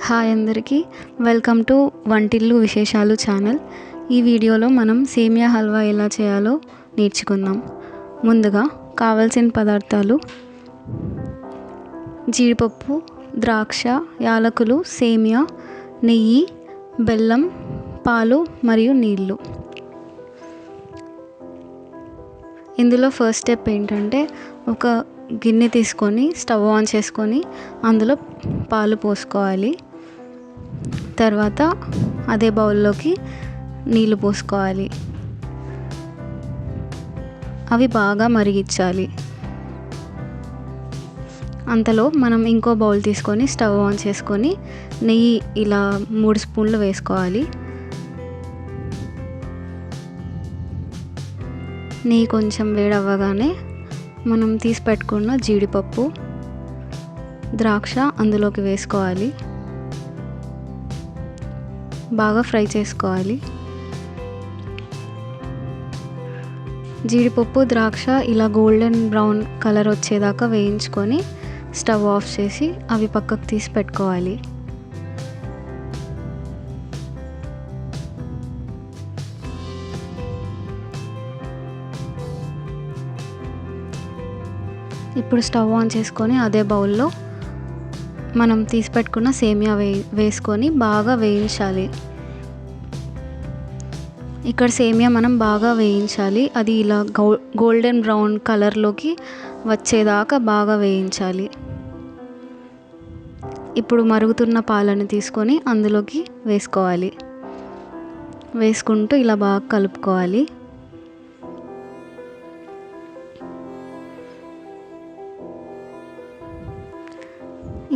Hi అందరికీ, welcome to వంటిల్లు విశేషాలు ఛానల్. ఈ వీడియోలో మనం సేమియా హల్వా ఎలా చేయాలో నేర్చుకుందాం. ముందుగా కావాల్సిన పదార్థాలు: జీడిపప్పు, ద్రాక్ష, యాలకులు, సేమియా, నెయ్యి, బెల్లం, పాలు మరియు నీళ్ళు. ఇందులో ఫస్ట్ స్టెప్ ఏంటంటే, ఒక గిన్నె తీసుకొని స్టవ్ ఆన్ చేసుకొని అందులో పాలు పోసుకోవాలి. తర్వాత అదే బౌల్లోకి నీళ్ళు పోసుకోవాలి. అవి బాగా మరిగించాలి. అంతలో మనం ఇంకో బౌల్ తీసుకొని స్టవ్ ఆన్ చేసుకొని నెయ్యి ఇలా 3 స్పూన్లు వేసుకోవాలి. నెయ్యి కొంచెం వేడవ్వగానే మనం తీసి పెట్టుకున్న జీడిపప్పు, ద్రాక్ష అందులోకి వేసుకోవాలి. బాగా ఫ్రై చేసుకోవాలి. జీడిపప్పు, ద్రాక్ష ఇలా గోల్డెన్ బ్రౌన్ కలర్ వచ్చేదాకా వేయించుకొని స్టవ్ ఆఫ్ చేసి అవి పక్కకు తీసి పెట్టుకోవాలి. ఇప్పుడు స్టవ్ ఆన్ చేసుకొని అదే బౌల్లో మనం తీసి పెట్టుకున్న సేమియా వేసుకొని బాగా వేయించాలి. ఇక్కడ సేమియా మనం బాగా వేయించాలి. అది ఇలా గోల్డెన్ బ్రౌన్ కలర్లోకి వచ్చేదాకా బాగా వేయించాలి. ఇప్పుడు మరుగుతున్న పాలను తీసుకొని అందులోకి వేసుకోవాలి. వేసుకుంటూ ఇలా బాగా కలుపుకోవాలి.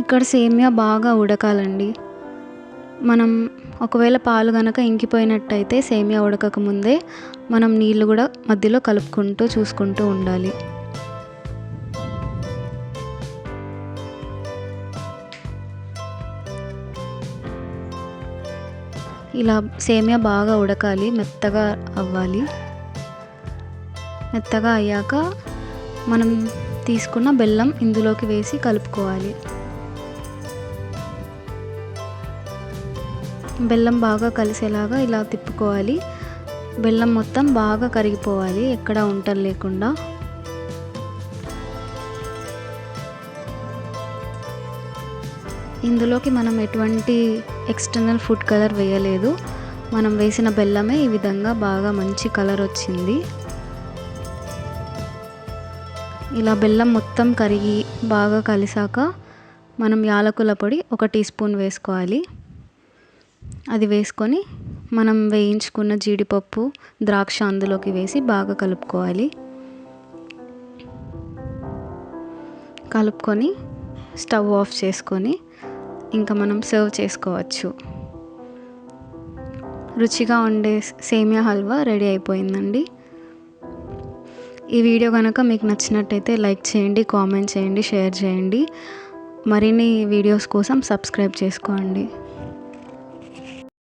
ఇక్కడ సేమియా బాగా ఉడకాలండి. మనం ఒకవేళ పాలు కనుక ఇంకిపోయినట్టయితే సేమియా ఉడకక ముందే మనం నీళ్ళు కూడా మధ్యలో కలుపుకుంటూ చూసుకుంటూ ఉండాలి. ఇలా సేమియా బాగా ఉడకాలి, మెత్తగా అవ్వాలి. మెత్తగా అయ్యాక మనం తీసుకున్న బెల్లం ఇందులోకి వేసి కలుపుకోవాలి. బెల్లం బాగా కలిసేలాగా ఇలా తిప్పుకోవాలి. బెల్లం మొత్తం బాగా కరిగిపోవాలి, ఎక్కడ ఉంటలు లేకుండా. ఇందులోకి మనం ఎటువంటి ఎక్స్టర్నల్ ఫుడ్ కలర్ వేయలేదు. మనం వేసిన బెల్లమే ఈ విధంగా బాగా మంచి కలర్ వచ్చింది. ఇలా బెల్లం మొత్తం కరిగి బాగా కలిసాక మనం యాలకుల పొడి 1 టీ స్పూన్ వేసుకోవాలి. అది వేసుకొని మనం వేయించుకున్న జీడిపప్పు, ద్రాక్ష అందులోకి వేసి బాగా కలుపుకోవాలి. కలుపుకొని స్టవ్ ఆఫ్ చేసుకొని ఇంకా మనం సర్వ్ చేసుకోవచ్చు. రుచిగా ఉండే సేమియా హల్వా రెడీ అయిపోయిందండి. ఈ వీడియో కనుక మీకు నచ్చినట్టయితే లైక్ చేయండి, కామెంట్ చేయండి, షేర్ చేయండి. మరిన్ని వీడియోస్ కోసం సబ్స్క్రైబ్ చేసుకోండి.